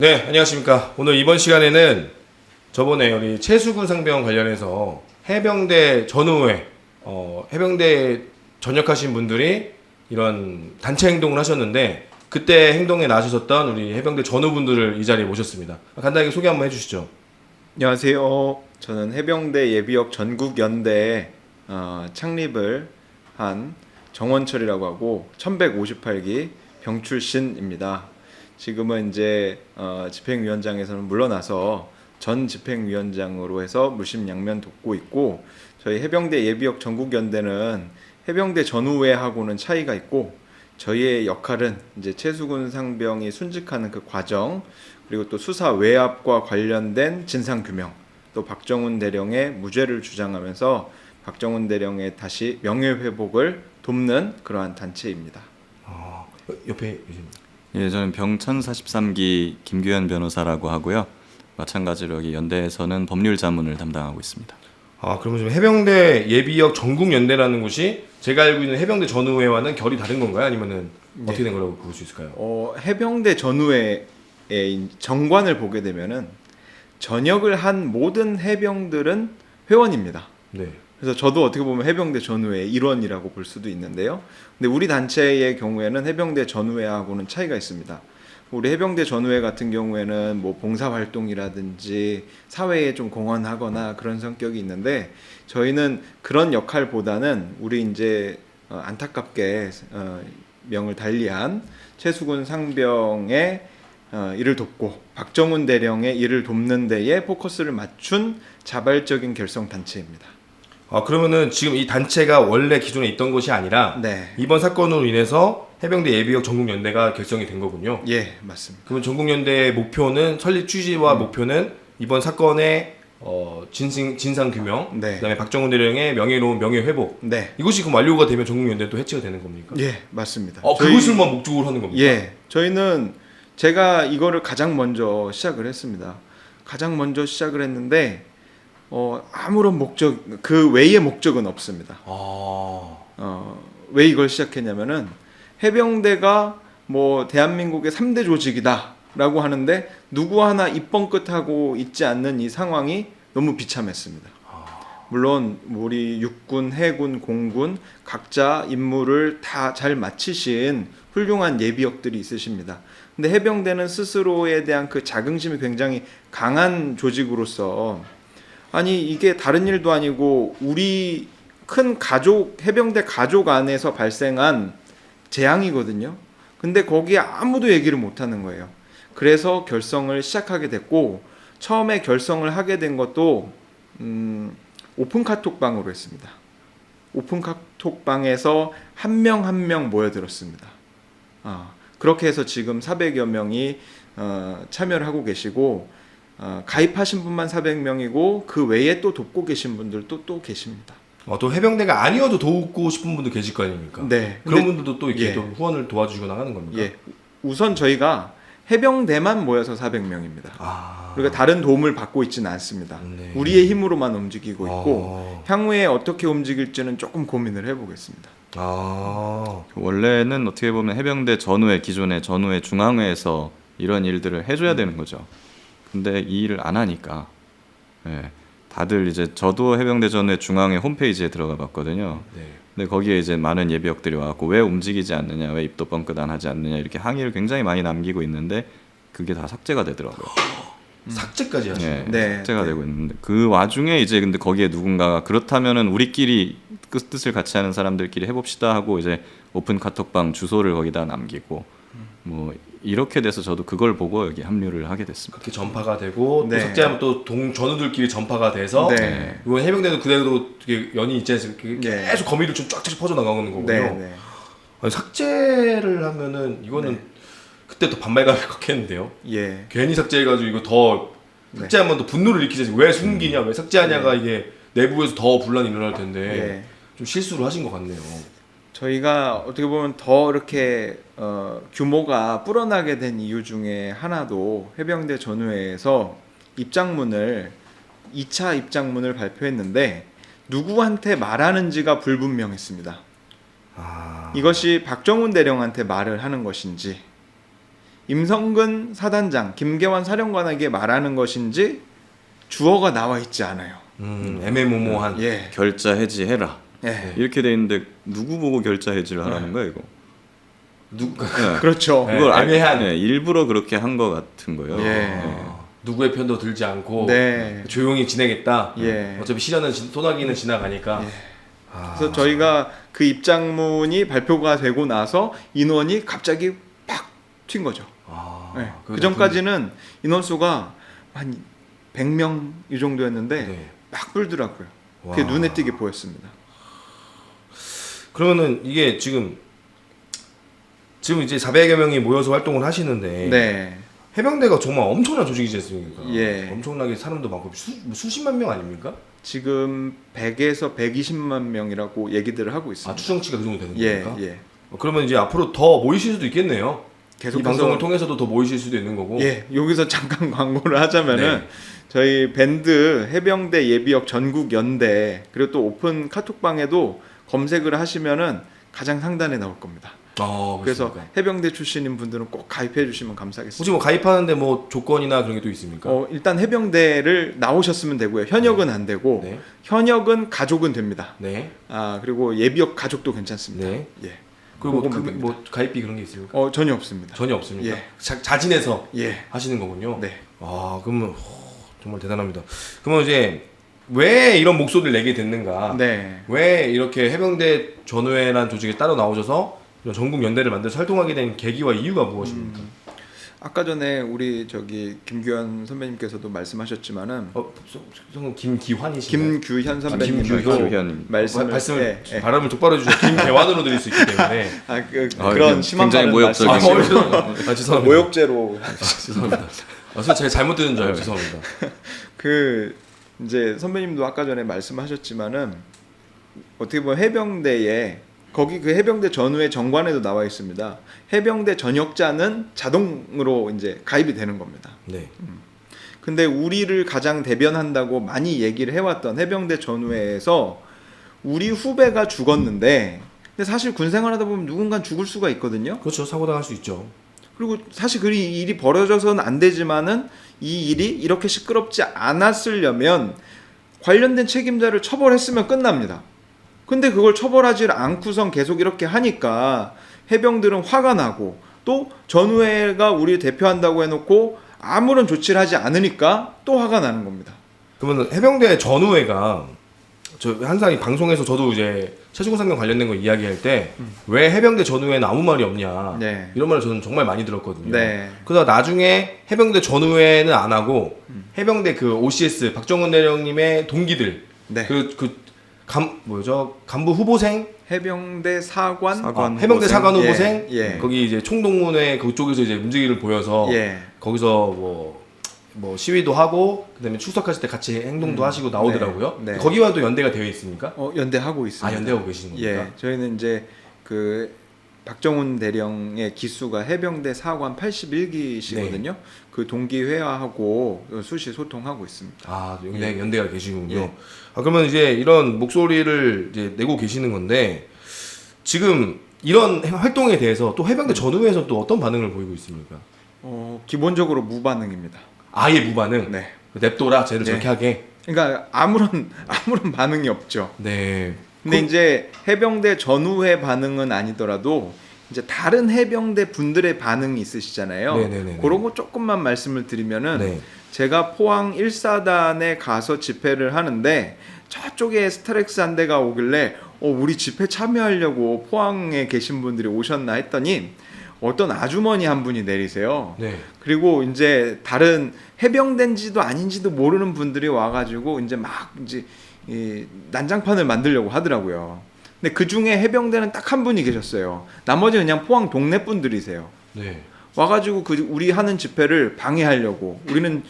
네, 안녕하십니까. 오늘 이번 시간에는 저번에 우리 최수근 상병 관련해서 해병대 전후에 해병대 전역하신 분들이 이런 단체 행동을 하셨는데 그때 행동에 나서셨던 우리 해병대 전후분들을 이 자리에 모셨습니다. 간단하게 소개 한번 해주시죠. 안녕하세요. 저는 해병대 예비역 전국연대 창립을 한 정원철이라고 하고 1158기 병 출신입니다. 지금은 이제 집행위원장에서는 물러나서 전 집행위원장으로 해서 물심양면 돕고 있고, 저희 해병대 예비역 전국연대는 해병대 전후회하고는 차이가 있고, 저희의 역할은 이제 최수근 상병이 순직하는 그 과정, 그리고 또 수사 외압과 관련된 진상 규명, 또 박정훈 대령의 무죄를 주장하면서 박정훈 대령의 다시 명예 회복을 돕는 그러한 단체입니다. 옆에 계십니다. 예, 저는 병 1043기 김규현 변호사라고 하고요. 마찬가지로 여기 연대에서는 법률 자문을 담당하고 있습니다. 그러면 지금 해병대 예비역 전국연대라는 곳이 제가 알고 있는 해병대 전후회와는 결이 다른 건가요? 아니면은 어떻게 된 거라고 볼 수 있을까요? 해병대 전후의 정관을 보게 되면은 전역을 한 모든 해병들은 회원입니다. 네. 그래서 저도 어떻게 보면 해병대 전후의 일원이라고 볼 수도 있는데요. 근데 우리 단체의 경우에는 해병대 전후회하고는 차이가 있습니다. 우리 해병대 전후회 같은 경우에는 뭐 봉사활동이라든지 사회에 좀 공헌하거나 그런 성격이 있는데, 저희는 그런 역할보다는 우리 이제 안타깝게 명을 달리한 최수근 상병의 일을 돕고 박정훈 대령의 일을 돕는 데에 포커스를 맞춘 자발적인 결성 단체입니다. 그러면은 지금 이 단체가 원래 기존에 있던 것이 아니라 네. 이번 사건으로 인해서 해병대 예비역 전국연대가 결성이 된 거군요. 예, 맞습니다. 그러면 전국연대의 목표는 설립 취지와 목표는 이번 사건의 진상 규명, 네. 그다음에 박정훈 대령의 명예로운 명예 회복. 네. 이것이 그럼 완료가 되면 전국연대 또 해체가 되는 겁니까? 예, 맞습니다. 그것을만 목적으로 하는 겁니까? 예, 저희는 제가 이거를 가장 먼저 시작을 했습니다. 가장 먼저 시작을 했는데 아무런 목적, 그 외의 목적은 없습니다. 왜 이걸 시작했냐면은 해병대가 뭐 대한민국의 3대 조직이다라고 하는데 누구 하나 입번끗하고 있지 않는 이 상황이 너무 비참했습니다. 물론 우리 육군, 해군, 공군 각자 임무를 다 잘 마치신 훌륭한 예비역들이 있으십니다. 근데 해병대는 스스로에 대한 그 자긍심이 굉장히 강한 조직으로서, 아니 이게 다른 일도 아니고 우리 큰 가족, 해병대 가족 안에서 발생한 재앙이거든요. 근데 거기에 아무도 얘기를 못하는 거예요. 그래서 결성을 시작하게 됐고, 처음에 결성을 하게 된 것도 오픈 카톡방으로 했습니다. 오픈 카톡방에서 한 명 한 명 모여들었습니다. 그렇게 해서 지금 400여 명이 참여를 하고 계시고, 가입하신 분만 400명이고 그 외에 또 돕고 계신 분들도 또 계십니다. 또 해병대가 아니어도 도우고 싶은 분도 계실 거 아닙니까? 네. 그런 분들도 또 이렇게 예. 또 후원을 도와주거나 하는 겁니까? 예. 우선 저희가 해병대만 모여서 400명입니다. 그러니까 다른 도움을 받고 있지는 않습니다. 네. 우리의 힘으로만 움직이고 있고 향후에 어떻게 움직일지는 조금 고민을 해보겠습니다. 원래는 어떻게 보면 해병대 전후회, 기존의 전후회 중앙회에서 이런 일들을 해줘야 되는 거죠. 근데 이 일을 안 하니까, 예, 다들 이제 저도 해병대 전후회 중앙회 홈페이지에 들어가 봤거든요. 네. 근데 거기에 이제 많은 예비역들이 와갖고 왜 움직이지 않느냐, 왜 입도 뻥끗 안 하지 않느냐 이렇게 항의를 굉장히 많이 남기고 있는데 그게 다 삭제가 되더라고요. 삭제까지 하시네요. 예, 네, 삭제가 네. 되고 있는데 그 와중에 이제 근데 거기에 누군가가 그렇다면은 우리끼리 뜻을 같이 하는 사람들끼리 해봅시다 하고 이제 오픈 카톡방 주소를 거기다 남기고 뭐 이렇게 돼서 저도 그걸 보고 여기 합류를 하게 됐습니다. 그렇게 전파가 되고 네. 또 삭제하면 또 전우들끼리 전파가 돼서 네. 이번 해병대도 그대로 되게 연이 있지 않습니까? 네. 계속 거미를 좀 쫙쫙 퍼져 나가는 거군요. 네. 아니, 삭제를 하면은 이거는 그때 또 반발감이 컸겠는데요. 예. 괜히 삭제해가지고 이거 더 삭제하면 또 분노를 일으키지. 왜 숨기냐, 왜 삭제하냐가 이게 내부에서 더 분란이 일어날 텐데 예. 좀 실수를 하신 것 같네요. 저희가 어떻게 보면 더 이렇게 규모가 불어나게 된 이유 중에 하나도 해병대 전후회에서 2차 입장문을 발표했는데 누구한테 말하는지가 불분명했습니다. 이것이 박정훈 대령한테 말을 하는 것인지, 임성근 사단장, 김계환 사령관에게 말하는 것인지 주어가 나와 있지 않아요. 애매모호한. 예. 결자 해지해라. 예. 이렇게 돼 있는데 누구 보고 결자 해지를 하라는 거야 이거? 누가 네. 그렇죠. 네. 그걸 애매한. 일부러 그렇게 한 것 같은 거예요. 예. 누구의 편도 들지 않고 네. 조용히 지내겠다. 예. 어차피 시련은 소나기는 지나가니까. 그래서 저희가 그 입장문이 발표가 되고 나서 인원이 갑자기 팍 튄 거죠. 네. 그 전까지는 인원수가 한 100명 이 정도였는데 네. 막 불더라고요. 그게 와. 눈에 띄게 보였습니다. 그러면은 이게 지금 이제 400여 명이 모여서 활동을 하시는데 네. 해병대가 정말 엄청난 조직이지 않습니까? 예. 엄청나게 사람도 많고 수십만 명 아닙니까? 지금 100에서 120만 명이라고 얘기들을 하고 아 있습니다. 추정치가 그 정도 되는 예, 겁니까? 예. 그러면 이제 앞으로 더 모이실 수도 있겠네요. 이 계속해서 방송을 통해서도 더 모이실 수도 있는 거고. 예, 여기서 잠깐 광고를 하자면은 네. 저희 밴드 해병대 예비역 전국 연대 그리고 또 오픈 카톡방에도 검색을 하시면은 가장 상단에 나올 겁니다. 그래서 그렇습니까? 해병대 출신인 분들은 꼭 가입해 주시면 감사하겠습니다. 혹시 뭐 가입하는데 뭐 조건이나 그런 게 또 있습니까? 일단 해병대를 나오셨으면 되고요. 현역은 안 되고 네. 현역은 가족은 됩니다. 네. 그리고 예비역 가족도 괜찮습니다. 네. 예. 그리고 그거만 뭐, 됩니다. 뭐 가입비 그런 게 있습니까? 전혀 없습니다. 전혀 없습니까? 예. 자진해서 예. 하시는 거군요. 네. 그러면 정말 대단합니다. 그러면 이제 왜 이런 목소리를 내게 됐는가? 네. 왜 이렇게 해병대 전후회라는 조직에 따로 나오셔서 이런 전국 연대를 만들어 활동하게 된 계기와 이유가 무엇입니까? 아까 전에 우리 김규현 선배님께서도 말씀하셨지만은 성은 김기환이신가요? 김규현 선배님 김규현. 말씀을 예. 발음을 똑바로 해주셔서 김대환으로 드릴 수 있기 때문에 그런 심한 굉장히 말은 말씀- 모욕적이시고. 죄송합니다. 모욕죄로 죄송합니다. 제가 잘못 들은 줄 알고 죄송합니다. 이제 선배님도 아까 전에 말씀하셨지만은 어떻게 보면 해병대에 거기 그 해병대 전후의 정관에도 나와 있습니다. 해병대 전역자는 자동으로 이제 가입이 되는 겁니다. 네. 근데 우리를 가장 대변한다고 많이 얘기를 해왔던 해병대 전후회에서 우리 후배가 죽었는데 근데 사실 군 생활하다 보면 누군가 죽을 수가 있거든요. 그렇죠. 사고 당할 수 있죠. 그리고 사실 그 일이 벌어져서는 안 되지만은 이 일이 이렇게 시끄럽지 않았으려면 관련된 책임자를 처벌했으면 끝납니다. 근데 그걸 처벌하지 않고선 계속 이렇게 하니까 해병들은 화가 나고 또 전후회가 우리를 대표한다고 해놓고 아무런 조치를 하지 않으니까 또 화가 나는 겁니다. 그러면 해병대 전후회가 저 항상 이 방송에서 저도 이제 최수근 상병 관련된 거 이야기할 때 왜 해병대 전후회는 아무 말이 없냐 네. 이런 말을 저는 정말 많이 들었거든요. 네. 그러다 나중에 해병대 전후회는 안 하고 해병대 그 OCS 박정훈 대령님의 동기들 네. 간부 후보생 해병대 사관 해병대 사관 후보생 예. 거기 이제 총동문회 그쪽에서 이제 문제기를 보여서 예. 거기서 뭐 시위도 하고 그다음에 출석하실 때 같이 행동도 하시고 나오더라고요. 네. 네. 거기와도 연대가 되어 있습니까? 연대하고 있습니다. 연대하고 계시는 겁니까? 예, 저희는 이제 그 박정훈 대령의 기수가 해병대 사관 81기시거든요. 네. 그 동기회화하고 수시 소통하고 있습니다. 연대가 계시군요. 예. 그러면 이제 이런 목소리를 이제 내고 계시는 건데 지금 이런 활동에 대해서 또 해병대 전후에서 또 어떤 반응을 보이고 있습니까? 기본적으로 무반응입니다. 아예 무반응. 네. 냅둬라 쟤를 네. 저렇게 하게. 그러니까 아무런 반응이 없죠. 네. 근데 이제 해병대 전후회 반응은 아니더라도 이제 다른 해병대 분들의 반응이 있으시잖아요. 네네네네. 그런 거 조금만 말씀을 드리면은 네. 제가 포항 1사단에 가서 집회를 하는데 저쪽에 스타렉스 한 대가 오길래 우리 집회 참여하려고 포항에 계신 분들이 오셨나 했더니 어떤 아주머니 한 분이 내리세요. 네. 그리고 이제 다른 해병대인지도 아닌지도 모르는 분들이 와가지고 이제 막 이제 이 난장판을 만들려고 하더라고요. 근데 그 중에 해병대는 딱 한 분이 계셨어요. 나머지 그냥 포항 동네 분들이세요. 네. 와가지고 우리 하는 집회를 방해하려고 우리는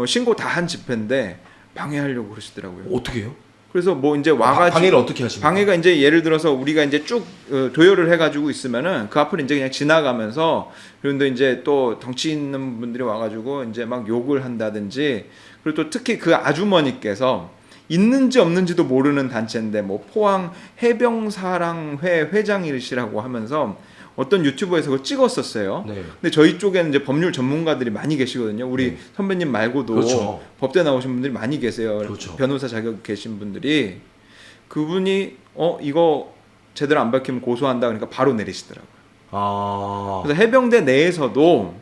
신고 다 한 집회인데 방해하려고 그러시더라고요. 어떻게 해요? 그래서 뭐 이제 와가지고 방해를 어떻게 하십니까? 방해가 이제 예를 들어서 우리가 이제 쭉 도열을 해가지고 있으면은 그 앞을 이제 그냥 지나가면서 그런데 이제 또 덩치 있는 분들이 와가지고 이제 막 욕을 한다든지 그리고 또 특히 그 아주머니께서 있는지 없는지도 모르는 단체인데 뭐 포항 해병사랑회 회장이시라고 하면서 어떤 유튜버에서 그걸 찍었었어요. 네. 근데 저희 쪽에는 이제 법률 전문가들이 많이 계시거든요. 우리 네. 선배님 말고도 그렇죠. 법대 나오신 분들이 많이 계세요. 그렇죠. 변호사 자격 계신 분들이 그분이 이거 제대로 안 밝히면 고소한다 그러니까 바로 내리시더라고요. 아. 그래서 해병대 내에서도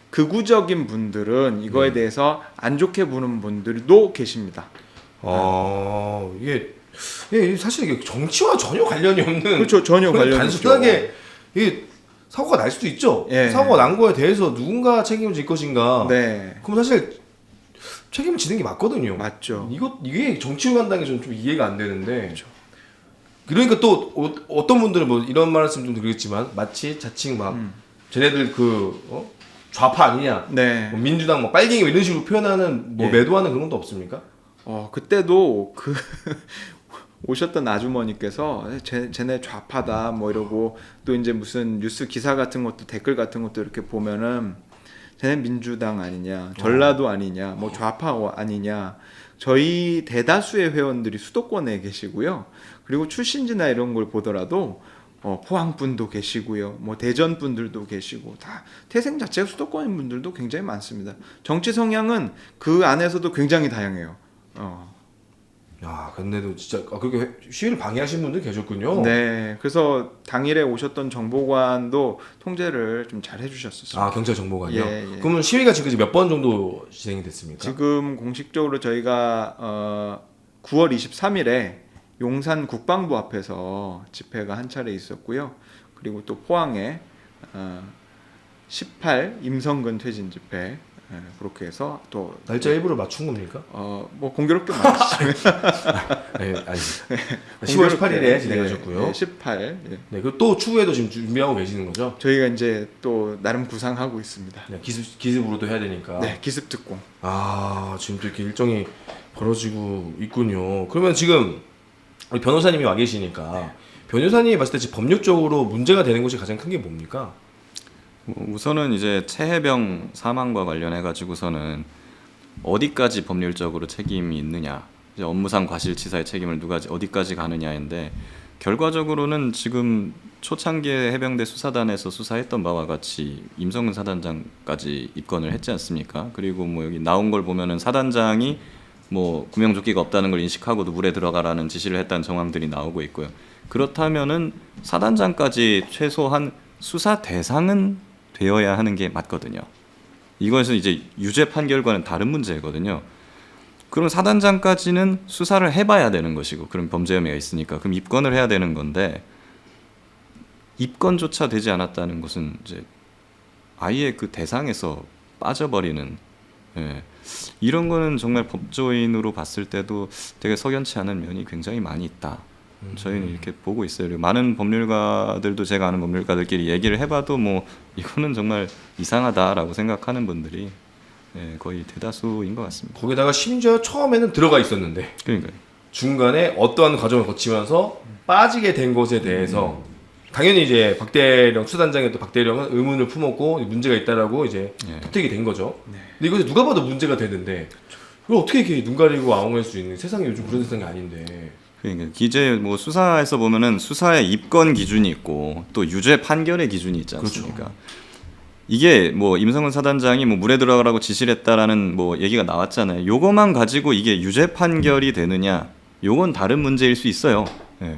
극우적인 분들은 이거에 네. 대해서 안 좋게 보는 분들도 계십니다. 이게 사실 이게 정치와 전혀 관련이 없는. 그렇죠. 전혀 그냥 관련이 단순하게 이게 사고가 날 수도 있죠. 예. 사고가 난 거에 대해서 누군가 책임을 질 것인가. 네. 그럼 사실 책임을 지는 게 맞거든요. 맞죠. 이게 정치로 간다는 게 저는 좀 이해가 안 되는데. 그렇죠. 그러니까 또 어떤 분들은 뭐 이런 말씀 좀 드리겠지만 마치 자칭 막 쟤네들 좌파 아니냐, 네. 뭐 민주당 뭐 빨갱이 이런 식으로 표현하는 뭐 예. 매도하는 그런 것도 없습니까? 그때도 오셨던 아주머니께서 쟤네 좌파다 뭐 이러고 또 이제 무슨 뉴스 기사 같은 것도 댓글 같은 것도 이렇게 보면은 쟤네 민주당 아니냐, 전라도 아니냐, 뭐 좌파 아니냐. 저희 대다수의 회원들이 수도권에 계시고요. 그리고 출신지나 이런 걸 보더라도 포항 분도 계시고요. 뭐 대전 분들도 계시고 다 태생 자체가 수도권인 분들도 굉장히 많습니다. 정치 성향은 그 안에서도 굉장히 다양해요. 야, 근데도 진짜 그렇게 시위를 방해하신 분들 계셨군요. 네, 그래서 당일에 오셨던 정보관도 통제를 좀 잘 해주셨었어요. 아, 경찰 정보관이요? 예. 그러면 시위가 지금 몇 번 정도 진행이 됐습니까? 지금 공식적으로 저희가 9월 23일에 용산 국방부 앞에서 집회가 한 차례 있었고요. 그리고 또 포항에 18 임성근 퇴진 집회 그렇게 해서 또 날짜 일부러 맞춘 겁니까? 뭐 공교롭게 말하시죠. 네, 아니. 10월 18일에 진행하셨고요. 네, 18. 예. 네, 그리고 또 추후에도 지금 준비하고 계시는 거죠? 저희가 이제 또 나름 구상하고 있습니다. 네, 기습으로도 해야 되니까. 네, 기습 특공. 아, 지금 또 이렇게 일정이 벌어지고 있군요. 그러면 지금 우리 변호사님이 와 계시니까 변호사님이 봤을 때 지금 법률적으로 문제가 되는 것이 가장 큰 게 뭡니까? 우선은 이제 최해병 사망과 관련해 가지고서는 어디까지 법률적으로 책임이 있느냐, 이제 업무상 과실치사의 책임을 누가 어디까지 가느냐인데 결과적으로는 지금 초창기에 해병대 수사단에서 수사했던 바와 같이 임성근 사단장까지 입건을 했지 않습니까? 그리고 뭐 여기 나온 걸 보면은 사단장이 뭐 구명조끼가 없다는 걸 인식하고도 물에 들어가라는 지시를 했다는 정황들이 나오고 있고요. 그렇다면은 사단장까지 최소한 수사 대상은 되어야 하는 게 맞거든요. 이것은 이제 유죄 판결과는 다른 문제거든요. 그럼 사단장까지는 수사를 해봐야 되는 것이고, 그럼 범죄 혐의가 있으니까 그럼 입건을 해야 되는 건데 입건조차 되지 않았다는 것은 이제 아예 그 대상에서 빠져버리는, 이런 거는 정말 법조인으로 봤을 때도 되게 석연치 않은 면이 굉장히 많이 있다. 저희는 이렇게 보고 있어요. 그리고 많은 법률가들도 제가 아는 법률가들끼리 얘기를 해봐도 뭐 이거는 정말 이상하다라고 생각하는 분들이 거의 대다수인 것 같습니다. 거기다가 심지어 처음에는 들어가 있었는데 그러니까요. 중간에 어떠한 과정을 거치면서 빠지게 된 것에 대해서 당연히 이제 박대령 수단장의 또 박대령은 의문을 품었고 문제가 있다라고 이제 터뜨리게 된 거죠. 근데 이것이 누가 봐도 문제가 되는데 그걸 어떻게 이렇게 눈 가리고 아웅할 수 있는, 세상이 요즘 그런 세상이 아닌데. 그러니까 이제 뭐 수사에서 보면은 수사의 입건 기준이 있고 또 유죄 판결의 기준이 있지 않습니까? 그렇죠. 이게 뭐 임성근 사단장이 뭐 물에 들어가라고 지시를 했다라는 뭐 얘기가 나왔잖아요. 요거만 가지고 이게 유죄 판결이 되느냐? 요건 다른 문제일 수 있어요.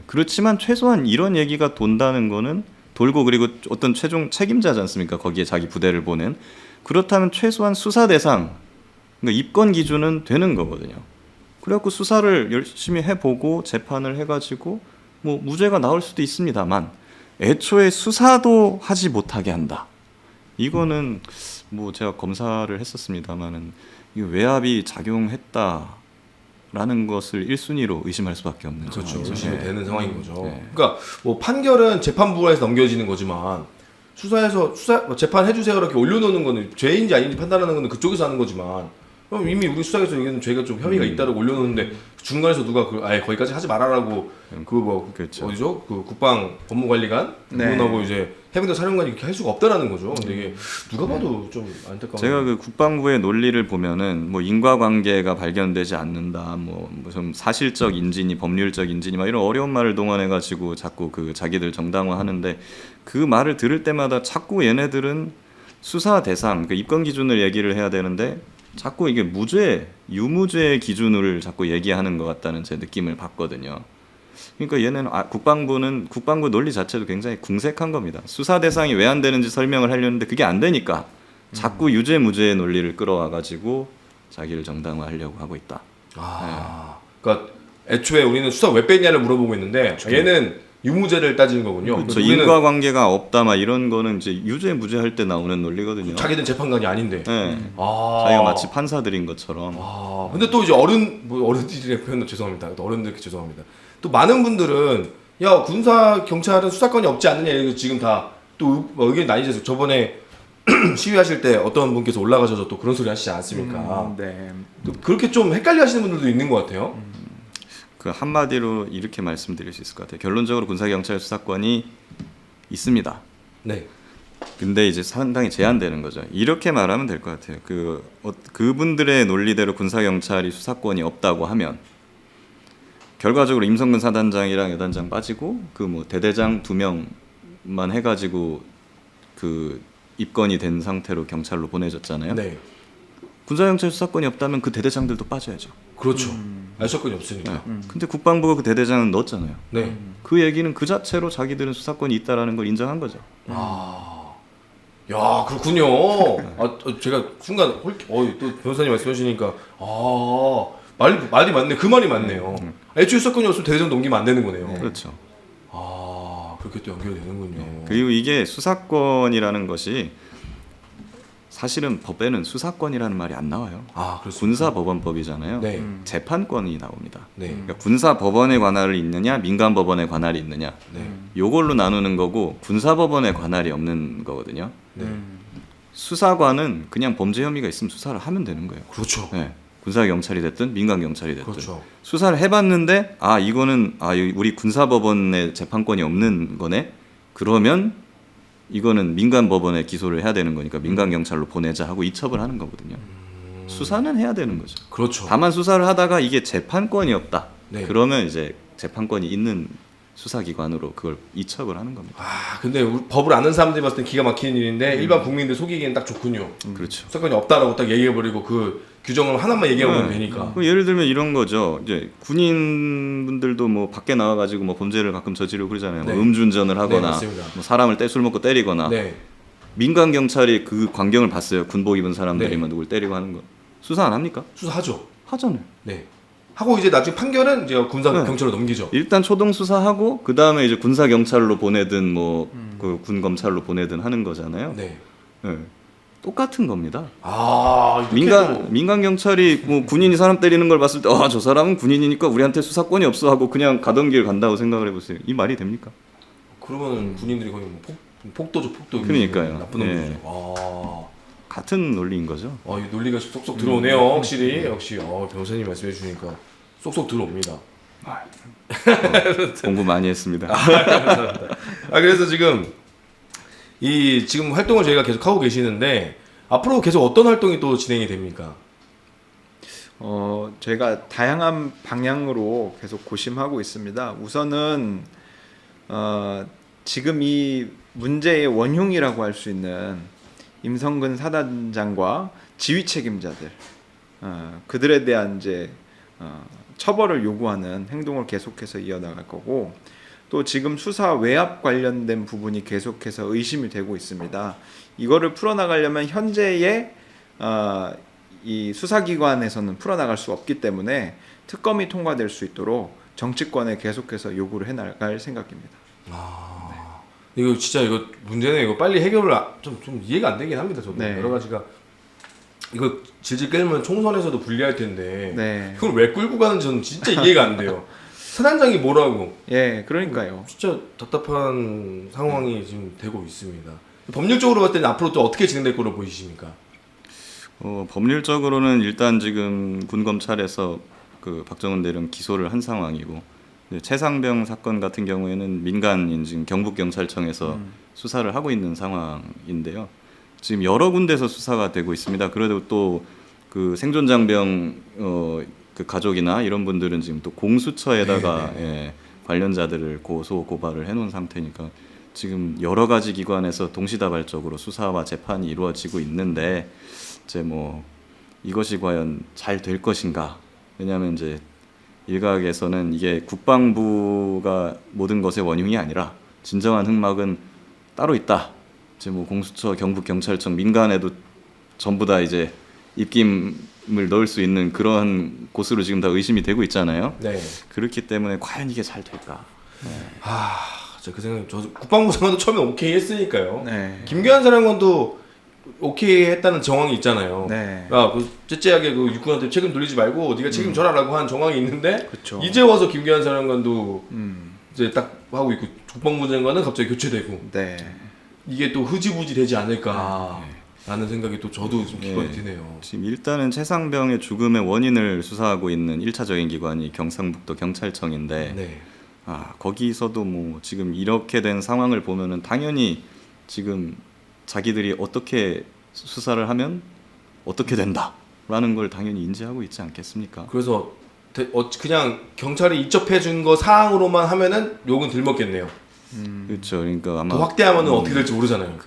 그렇지만 최소한 이런 얘기가 돈다는 거는 돌고, 그리고 어떤 최종 책임자지 않습니까? 거기에 자기 부대를 보낸. 그렇다면 최소한 수사 대상, 그러니까 입건 기준은 되는 거거든요. 그래갖고 수사를 열심히 해보고 재판을 해가지고 뭐 무죄가 나올 수도 있습니다만 애초에 수사도 하지 못하게 한다. 이거는 뭐 제가 검사를 했었습니다만은 이 외압이 작용했다라는 것을 1순위로 의심할 수밖에 없는 그렇죠. 상황이죠. 의심이 되는 상황인 거죠. 네. 그러니까 뭐 판결은 재판부에서 넘겨지는 거지만 재판해 주세요 이렇게 올려놓는 거는 죄인지 아닌지 판단하는 거는 그쪽에서 하는 거지만 이미 우리 수사에서 여기는 저희가 좀 혐의가 있다고 올려놓는데 중간에서 누가 아예 거기까지 하지 말아라고 그렇죠. 어디죠? 그 국방 법무관리관 네. 그분하고 이제 해병대 사령관이 이렇게 할 수가 없다라는 거죠. 근데 이게 누가 봐도 좀 안타까운. 제가 그 국방부의 논리를 보면은 뭐 인과관계가 발견되지 않는다, 뭐 좀 사실적 인진이 법률적 인진이 막 이런 어려운 말을 동원해 가지고 자꾸 그 자기들 정당화하는데 그 말을 들을 때마다 자꾸 얘네들은 수사 대상, 그 입건 기준을 얘기를 해야 되는데 자꾸 이게 무죄, 유무죄 기준을 자꾸 얘기하는 것 같다는 제 느낌을 받거든요. 그러니까 얘는 국방부 논리 자체도 굉장히 궁색한 겁니다. 수사 대상이 왜 안 되는지 설명을 하려는데 그게 안 되니까 자꾸 유죄 무죄의 논리를 끌어와 가지고 자기를 정당화하려고 하고 있다. 그러니까 애초에 우리는 수사 왜 뺐냐를 물어보고 있는데 얘는 유무죄를 따지는 거군요. 그렇죠. 그러니까 우리는 인과관계가 없다 막 이런 거는 이제 유죄 무죄 할 때 나오는 논리거든요. 자기는 재판관이 아닌데. 네. 자기가 마치 판사들인 것처럼. 근데 또 이제 어른들의 표현도 죄송합니다. 또 어른들 죄송합니다. 또 많은 분들은 야 군사 경찰은 수사권이 없지 않느냐 이래서 지금 다 또 의견이 나뉘셔서 저번에 시위하실 때 어떤 분께서 올라가셔서 또 그런 소리 하시지 않습니까? 네. 또 그렇게 좀 헷갈려하시는 분들도 있는 것 같아요. 그 한마디로 이렇게 말씀드릴 수 있을 것 같아요. 결론적으로 군사경찰 수사권이 있습니다. 네. 근데 이제 상당히 제한되는 거죠. 이렇게 말하면 될 것 같아요. 그분들의 논리대로 군사경찰이 수사권이 없다고 하면 결과적으로 임성근 사단장이랑 여단장 빠지고 그 뭐 대대장 2명만 해가지고 그 입건이 된 상태로 경찰로 보내졌잖아요. 네. 군사경찰 수사권이 없다면 그 대대장들도 빠져야죠. 그렇죠. 알수권이 없으니까. 근데 국방부가 그 대대장은 넣었잖아요. 네. 그 얘기는 그 자체로 자기들은 수사권이 있다라는 걸 인정한 거죠. 야 그렇군요. 제가 순간 또 변호사님 말씀하시니까 말이 맞네. 그 말이 맞네요. 애초에 수사권이 없으면 대대장 넘기면 안 되는 거네요. 그렇죠. 그렇게 또 연결이 되는군요. 그리고 이게 수사권이라는 것이 사실은 법에는 수사권이라는 말이 안 나와요. 그렇습니다. 군사법원법이잖아요. 네. 재판권이 나옵니다. 네. 그러니까 군사법원에 관할이 있느냐, 민간법원에 관할이 있느냐, 네. 요걸로 나누는 거고 군사법원에 관할이 없는 거거든요. 네. 수사관은 그냥 범죄 혐의가 있으면 수사를 하면 되는 거예요. 그렇죠. 네. 군사 경찰이 됐든 민간 경찰이 됐든 그렇죠. 수사를 해봤는데 이거는 우리 군사법원에 재판권이 없는 거네. 그러면 이거는 민간 법원에 기소를 해야 되는 거니까 민간 경찰로 보내자 하고 이첩을 하는 거거든요. 수사는 해야 되는 거죠. 그렇죠. 다만 수사를 하다가 이게 재판권이 없다. 네. 그러면 이제 재판권이 있는 수사기관으로 그걸 이첩을 하는 겁니다. 근데 법을 아는 사람들이 봤을 땐 기가 막히는 일인데 일반 국민들 속이기엔 딱 좋군요. 그렇죠. 수사권이 없다라고 딱 얘기해버리고 그 규정을 하나만 얘기하면 되니까. 예를 들면 이런 거죠. 이제 군인분들도 뭐 밖에 나와가지고 뭐 범죄를 가끔 저지르고 그러잖아요. 네. 뭐 음주운전을 하거나, 맞습니다. 뭐 사람을 술 먹고 때리거나. 네. 민간 경찰이 그 광경을 봤어요. 군복 입은 사람들이 네. 막 누굴 때리고 하는 거. 수사 안 합니까? 수사하죠. 하잖아요. 네. 하고 이제 나중에 판결은 이제 군사 네. 경찰로 넘기죠. 일단 초동 수사하고 그 다음에 이제 군사 경찰로 보내든 뭐 그 군 검찰로 보내든 하는 거잖아요. 네. 네. 똑같은 겁니다. 이렇게 민간 경찰이 뭐 군인이 사람 때리는 걸 봤을 때 저 사람은 군인이니까 우리한테 수사권이 없어 하고 그냥 가던 길 간다고 생각을 해보세요. 이 말이 됩니까? 그러면 군인들이 거의 뭐 폭도죠, 폭도. 그러니까요. 나쁜 놈들이죠. 같은 논리인 거죠. 이 논리가 쏙쏙 들어오네요. 확실히 역시 변호사님 말씀해 주니까 쏙쏙 들어옵니다. 공부 많이 했습니다. 그래서 지금 지금 활동을 저희가 계속 하고 계시는데 앞으로 계속 어떤 활동이 또 진행이 됩니까? 제가 다양한 방향으로 계속 고심하고 있습니다. 우선은 지금 이 문제의 원흉이라고 할 수 있는 임성근 사단장과 지휘 책임자들 그들에 대한 이제 처벌을 요구하는 행동을 계속해서 이어나갈 거고 또 지금 수사 외압 관련된 부분이 계속해서 의심이 되고 있습니다. 이거를 풀어나가려면 현재의 이 수사기관에서는 풀어나갈 수 없기 때문에 특검이 통과될 수 있도록 정치권에 계속해서 요구를 해나갈 생각입니다. 이거 진짜 문제는 이거 빨리 해결을 좀 이해가 안 되긴 합니다. 저도 네. 여러 가지가 이거 질질 끌면 총선에서도 불리할 텐데 네. 그걸 왜 끌고 가는지 저는 진짜 이해가 안 돼요. 사단장이 뭐라고? 예, 그러니까요. 진짜 답답한 상황이 지금 되고 있습니다. 법률적으로 봤을 때는 앞으로 또 어떻게 진행될 거로 보이십니까? 법률적으로는 일단 지금 군 검찰에서 그 박정훈 대령 기소를 한 상황이고 최상병 사건 같은 경우에는 민간인 지금 경북 경찰청에서 수사를 하고 있는 상황인데요. 지금 여러 군데서 수사가 되고 있습니다. 그래도 또 그 생존 장병 그 가족이나 이런 분들은 지금 또 공수처에다가 예, 관련자들을 고소 고발을 해놓은 상태니까 지금 여러 가지 기관에서 동시다발적으로 수사와 재판이 이루어지고 있는데 이제 뭐 이것이 과연 잘 될 것인가? 왜냐하면 이제 일각에서는 이게 국방부가 모든 것의 원흉이 아니라 진정한 흑막은 따로 있다. 이제 뭐 공수처, 경북 경찰청, 민간에도 전부 다 이제 입김을 넣을 수 있는 그런 곳으로 지금 다 의심이 되고 있잖아요. 네. 그렇기 때문에 과연 이게 잘 될까? 저 그 생각, 저 국방부 장관도 처음에 오케이 했으니까요. 네. 김규환 사령관도 오케이 했다는 정황이 있잖아요. 네. 그 째째하게 그 육군한테 책임 돌리지 말고 네가 책임져라라고 한 정황이 있는데 그쵸. 이제 와서 김규환 사령관도 음. 이제 딱 하고 있고 국방부 장관은 갑자기 교체되고 네. 이게 또 흐지부지 되지 않을까 아. 라는 생각이 또 저도 좀 기권이 드네요. 지금 일단은 최상병의 죽음의 원인을 수사하고 있는 1차적인 기관이 경상북도 경찰청인데 네. 거기서도 뭐 지금 이렇게 된 상황을 보면은 당연히 지금 자기들이 어떻게 수사를 하면 어떻게 된다라는 걸 당연히 인지하고 있지 않겠습니까? 그래서 그냥 경찰이 입접해 준 거 사항으로만 하면은 욕은 덜 먹겠네요. 그렇죠. 그러니까 아마 더 확대하면은 어떻게 될지 모르잖아요.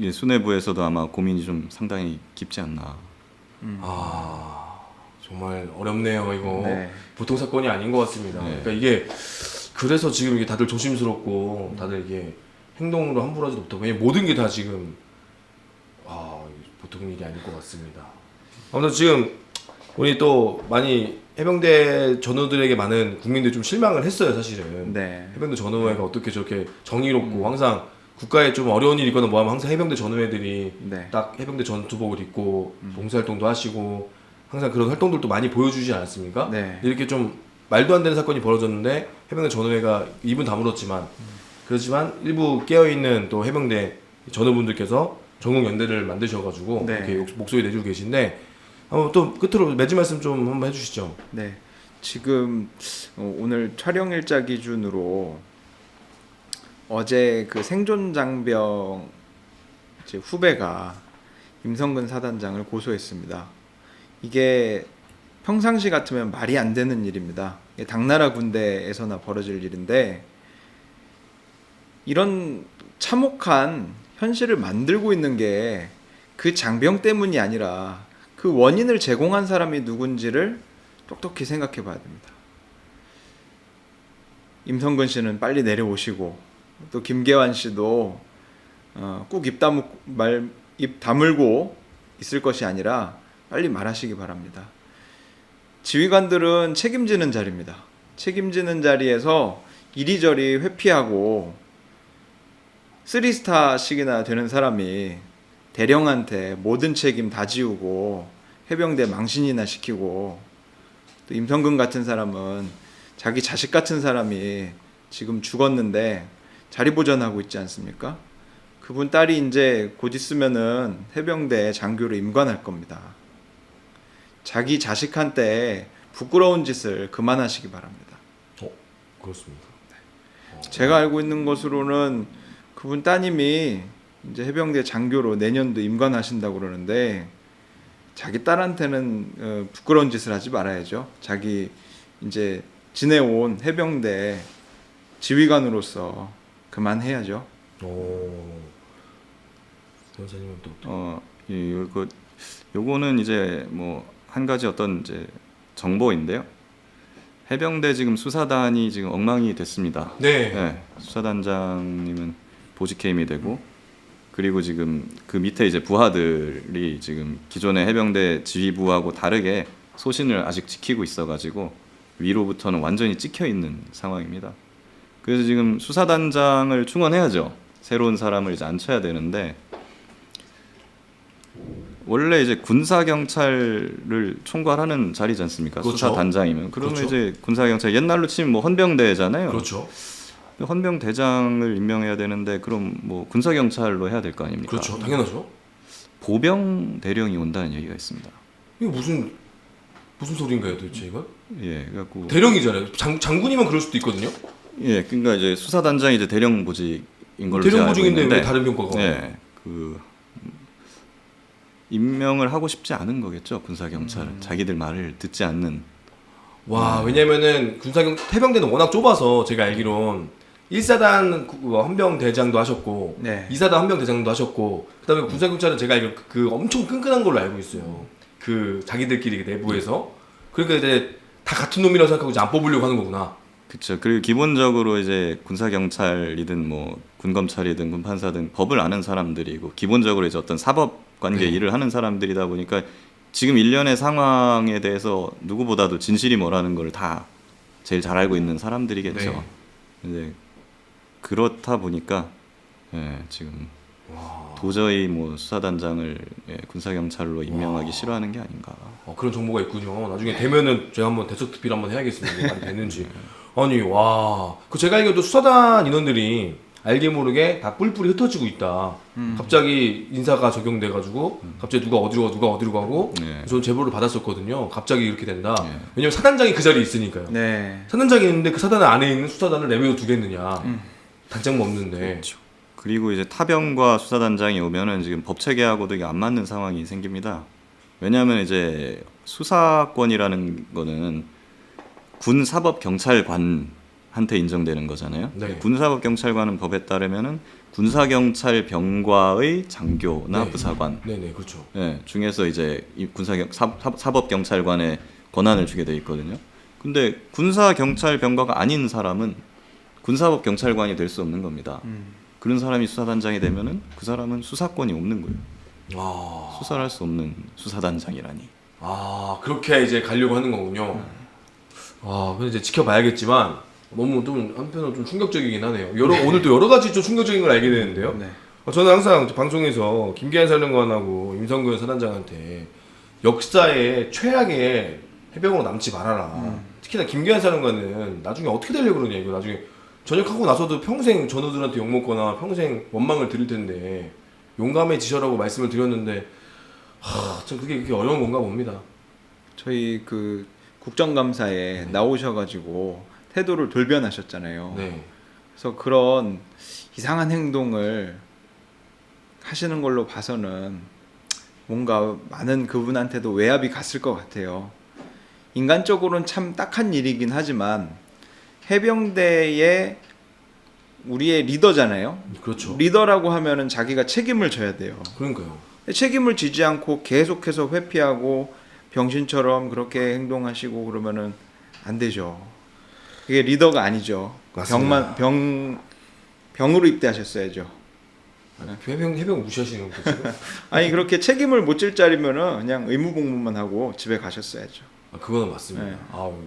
예, 수뇌부에서도 아마 고민이 좀 상당히 깊지 않나. 정말 어렵네요 이거. 네. 보통 사건이 아닌 것 같습니다. 네. 그러니까 이게 그래서 지금 이게 다들 조심스럽고 다들 이게 행동으로 함부로 하지도 못하고 왜냐면 모든 게 다 지금 보통 일이 아닐 것 같습니다. 아무튼 지금 우리 또 많이 해병대 전우들에게 많은 국민들이 좀 실망을 했어요 사실은. 네. 해병대 전우회가 어떻게 저렇게 정의롭고 항상 국가에 좀 어려운 일이 있거나 뭐 하면 항상 해병대 전우회들이 네. 딱 해병대 전투복을 입고 봉사활동도 하시고 항상 그런 활동들도 많이 보여주지 않았습니까? 네. 이렇게 좀 말도 안 되는 사건이 벌어졌는데 해병대 전우회가 입은 다물었지만 그렇지만 일부 깨어있는 또 해병대 전우분들께서 전국연대를 만드셔가지고 네. 이렇게 목소리 내주고 계신데 한번 또 끝으로 맺은 말씀 좀 한번 해주시죠. 네. 지금 오늘 촬영 일자 기준으로 어제 그 생존 장병 제 후배가 임성근 사단장을 고소했습니다. 이게 평상시 같으면 말이 안 되는 일입니다. 이게 당나라 군대에서나 벌어질 일인데 이런 참혹한 현실을 만들고 있는 게 그 장병 때문이 아니라 그 원인을 제공한 사람이 누군지를 똑똑히 생각해 봐야 됩니다. 임성근 씨는 빨리 내려오시고 또 김계환 씨도 꼭 입 다물고 있을 것이 아니라 빨리 말하시기 바랍니다. 지휘관들은 책임지는 자리입니다. 책임지는 자리에서 이리저리 회피하고 3스타씩이나 되는 사람이 대령한테 모든 책임 다 지우고 해병대 망신이나 시키고 또 임성근 같은 사람은 자기 자식 같은 사람이 지금 죽었는데 자리 보전하고 있지 않습니까? 그분 딸이 이제 곧 있으면은 해병대 장교로 임관할 겁니다. 자기 자식한테 부끄러운 짓을 그만하시기 바랍니다. 그렇습니다. 제가 알고 있는 것으로는 그분 따님이 이제 해병대 장교로 내년도 임관하신다고 그러는데 자기 딸한테는 부끄러운 짓을 하지 말아야죠. 자기 이제 지내온 해병대 지휘관으로서 그만해야죠. 변호사님은 또 요거는 이제 뭐 한 가지 어떤 이제 정보인데요. 해병대 지금 수사단이 지금 엉망이 됐습니다. 네. 수사단장님은 보직해임이 되고 그리고 지금 그 밑에 이제 부하들이 지금 기존의 해병대 지휘부하고 다르게 소신을 아직 지키고 있어가지고 위로부터는 완전히 찍혀 있는 상황입니다. 그래서 지금 수사단장을 충원해야죠. 새로운 사람을 이제 앉혀야 되는데 원래 이제 군사경찰을 총괄하는 자리지 않습니까? 그렇죠. 수사단장이면 그러면 그렇죠. 이제 군사경찰 옛날로 치면 뭐 헌병대잖아요. 그렇죠. 헌병대장을 임명해야 되는데 그럼 뭐 군사경찰로 해야 될 거 아닙니까? 그렇죠. 당연하죠. 보병 대령이 온다는 얘기가 있습니다. 이게 무슨 소리인가요, 도대체 이건? 예, 그래갖고 대령이잖아요. 장군이면 그럴 수도 있거든요. 예, 그러니까 이제 수사단장이 이제 대령 보직인 걸로 제가 대령 알고 보직인데 있는데 왜 다른 병과가? 예, 그 임명을 하고 싶지 않은 거겠죠 군사 경찰은 자기들 말을 듣지 않는. 와, 왜냐면은 해병대는 워낙 좁아서 제가 알기론 1사단 헌병 대장도 하셨고 네. 2사단 헌병 대장도 하셨고 그다음에 군사 경찰은 제가 알기로 그 엄청 끈끈한 걸로 알고 있어요. 그 자기들끼리 내부에서. 그러니까 이제 다 같은 놈이라고 생각하고 이제 안 뽑으려고 하는 거구나. 그렇죠. 그리고 기본적으로 이제 군사 경찰이든 뭐 군검찰이든 군판사든 법을 아는 사람들이고 기본적으로 이제 어떤 사법 관계 일을 하는 사람들이다 보니까 지금 일련의 상황에 대해서 누구보다도 진실이 뭐라는 걸 다 제일 잘 알고 있는 사람들이겠죠. 네. 근데 그렇다 보니까 예, 지금 도저히 뭐 수사단장을 군사 경찰로 임명하기 싫어하는 게 아닌가. 그런 정보가 있군요. 나중에 되면은 제가 한번 대책 특필 한번 해야겠습니다. 많이 됐는지. 아니 와, 그 제가 알기로도 수사단 인원들이 알게 모르게 다 뿔뿔이 흩어지고 있다. 갑자기 인사가 적용돼가지고 갑자기 누가 어디로 가고 네. 저는 제보를 받았었거든요. 갑자기 이렇게 된다. 네. 왜냐면 사단장이 그 자리에 있으니까요. 네. 사단장이 있는데 그 사단 안에 있는 수사단을 내버려 두겠느냐. 단장모 없는데. 그렇죠. 그리고 이제 타병과 수사단장이 오면은 지금 법 체계하고도 이게 안 맞는 상황이 생깁니다. 왜냐하면 이제 수사권이라는 거는 군사법경찰관한테 인정되는 거잖아요. 네. 군사법경찰관은 법에 따르면은 군사경찰병과의 장교나 네. 부사관 네네, 그렇죠. 중에서 이제 이 사법경찰관의 권한을 주게 돼 있거든요. 근데 군사경찰병과가 아닌 사람은 군사법경찰관이 될 수 없는 겁니다. 그런 사람이 수사단장이 되면은 그 사람은 수사권이 없는 거예요. 아, 수사를 할 수 없는 수사단장이라니. 그렇게 이제 가려고 하는 거군요. 근데 이제 지켜봐야겠지만 너무 좀 한편으로 좀 충격적이긴 하네요. 오늘 또 여러 가지 좀 충격적인 걸 알게 되는데요. 네. 저는 항상 방송에서 김기한 사령관하고 임성근 사단장한테 역사의 최악의 해병으로 남지 말아라. 특히나 김기한 사령관은 나중에 어떻게 되려고 그러냐. 이거 나중에 전역하고 나서도 평생 전우들한테 욕먹거나 평생 원망을 드릴 텐데 용감해지셔라고 말씀을 드렸는데 참 그게 그렇게 어려운 건가 봅니다. 저희 그 국정감사에 나오셔가지고 태도를 돌변하셨잖아요. 네. 그래서 그런 이상한 행동을 하시는 걸로 봐서는 뭔가 많은 그분한테도 외압이 갔을 것 같아요. 인간적으로는 참 딱한 일이긴 하지만 해병대의 우리의 리더잖아요. 그렇죠. 리더라고 하면은 자기가 책임을 져야 돼요. 그러니까요. 책임을 지지 않고 계속해서 회피하고 병신처럼 그렇게 행동하시고 그러면은 안 되죠. 그게 리더가 아니죠. 맞습니다. 병으로 입대하셨어야죠. 해병 무시하시는 거죠 지금? 아니 그렇게 책임을 못 질 자리면은 그냥 의무복무만 하고 집에 가셨어야죠. 그거는 맞습니다. 네.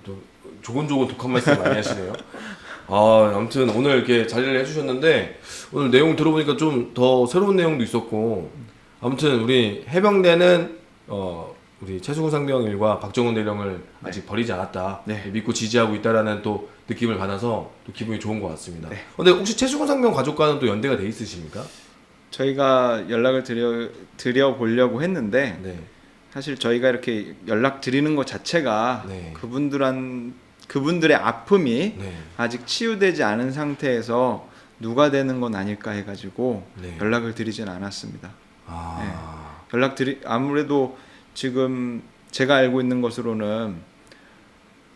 또 조곤조곤 독한 말씀 많이 하시네요. 아무튼 오늘 이렇게 자리를 해주셨는데 오늘 내용 들어보니까 좀 더 새로운 내용도 있었고 아무튼 우리 해병대는 우리 최수근 상병일과 박정훈 대령을 아직 버리지 않았다. 네. 믿고 지지하고 있다라는 또 느낌을 받아서 또 기분이 좋은 것 같습니다. 네. 근데 혹시 최수근 상병 가족과는 또 연대가 돼 있으십니까? 저희가 연락을 드려 보려고 했는데 네. 사실 저희가 이렇게 연락 드리는 것 자체가 네. 그분들의 아픔이 네. 아직 치유되지 않은 상태에서 누가 되는 건 아닐까 해가지고 네. 연락을 드리진 않았습니다. 아무래도 지금 제가 알고 있는 것으로는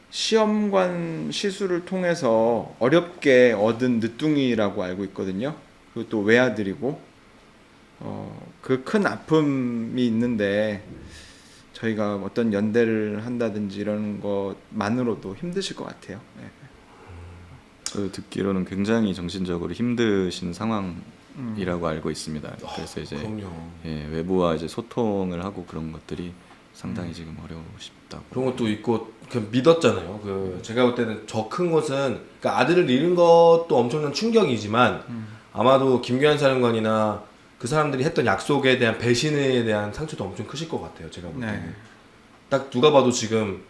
시험관 시술을 통해서 어렵게 얻은 늦둥이라고 알고 있거든요. 그것도 외아들이고 그 큰 아픔이 있는데 저희가 어떤 연대를 한다든지 이런 것만으로도 힘드실 것 같아요. 네. 듣기로는 굉장히 정신적으로 힘드신 상황이라고 알고 있습니다. 그래서 이제 그럼요. 외부와 이제 소통을 하고 그런 것들이 상당히 지금 어려우시다고. 그런 것도 있고 그냥 믿었잖아요. 제가 볼 때는 저 큰 것은 그러니까 아들을 잃은 것도 엄청난 충격이지만 아마도 김규환 사령관이나 그 사람들이 했던 약속에 대한 배신에 대한 상처도 엄청 크실 것 같아요. 제가 볼 때는. 네. 딱 누가 봐도 지금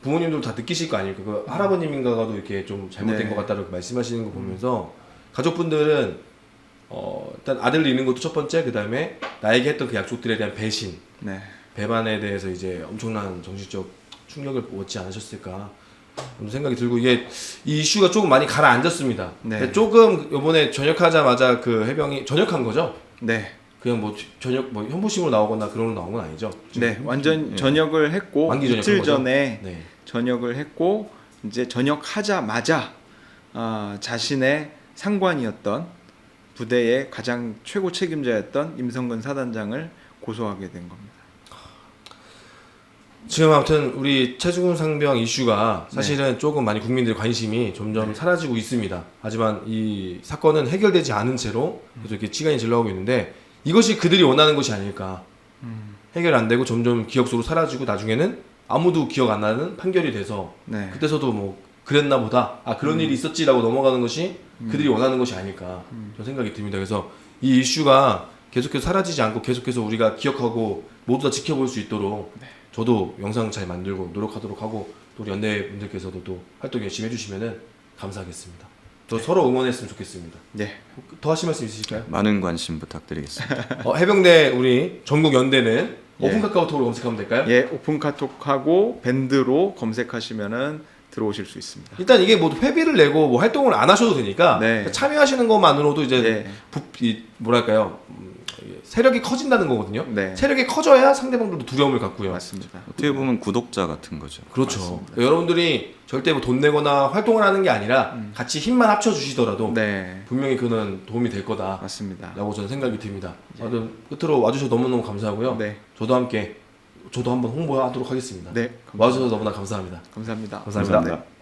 부모님들 다 느끼실 거 아닙니까? 그 할아버님인가도 이렇게 좀 잘못된 네. 것 같다고 말씀하시는 거 보면서 가족분들은 일단 아들을 잃는 것도 첫 번째, 그 다음에 나에게 했던 그 약속들에 대한 배신, 네. 배반에 대해서 이제 엄청난 정신적 충격을 얻지 않으셨을까 그런 생각이 들고, 이게 이 이슈가 조금 많이 가라앉았습니다. 네. 근데 조금 이번에 전역하자마자 그 해병이 전역한 거죠? 네. 그냥 뭐 전역 뭐 현부심으로 나오거나 그런 건 나온 건 아니죠? 네. 완전 예. 전역을 했고 만기 전역한 이틀 거죠? 전에 네. 전역을 했고 이제 전역하자마자 자신의 상관이었던 부대의 가장 최고 책임자였던 임성근 사단장을 고소하게 된 겁니다. 지금 아무튼 우리 최수근 상병 이슈가 사실은 조금 많이 국민들의 관심이 점점 사라지고 있습니다. 하지만 이 사건은 해결되지 않은 채로 계속 이렇게 시간이 질러가고 있는데, 이것이 그들이 원하는 것이 아닐까. 해결 안 되고 점점 기억 속으로 사라지고 나중에는 아무도 기억 안 나는 판결이 돼서 네. 그때서도 뭐 그랬나 보다, 그런 일이 있었지라고 넘어가는 것이 그들이 원하는 것이 아닐까 저는 생각이 듭니다. 그래서 이 이슈가 계속해서 사라지지 않고 계속해서 우리가 기억하고 모두 다 지켜볼 수 있도록 저도 영상 잘 만들고 노력하도록 하고, 또 우리 연대 분들께서도 또 활동 열심히 해주시면은 감사하겠습니다. 또 서로 응원했으면 좋겠습니다. 네. 더 하실 말씀 있으실까요? 많은 관심 부탁드리겠습니다. 해병대 우리 전국 연대는 예. 오픈 카카오톡으로 검색하면 될까요? 예, 오픈 카톡하고 밴드로 검색하시면은 들어오실 수 있습니다. 일단 이게 뭐 회비를 내고 뭐 활동을 안 하셔도 되니까 네. 참여하시는 것만으로도 이제 네. 뭐랄까요, 세력이 커진다는 거거든요. 네. 세력이 커져야 상대방들도 두려움을 갖고요. 맞습니다. 어떻게 보면 구독자 같은 거죠. 그렇죠. 맞습니다. 여러분들이 절대 뭐 돈 내거나 활동을 하는 게 아니라 같이 힘만 합쳐 주시더라도 네. 분명히 그는 도움이 될 거다라고 맞습니다. 저는 생각이 듭니다. 아무튼 끝으로 와주셔서 너무너무 감사하고요. 네. 저도 한번 홍보하도록 하겠습니다. 네. 와주셔서 너무나 감사합니다. 감사합니다. 감사합니다.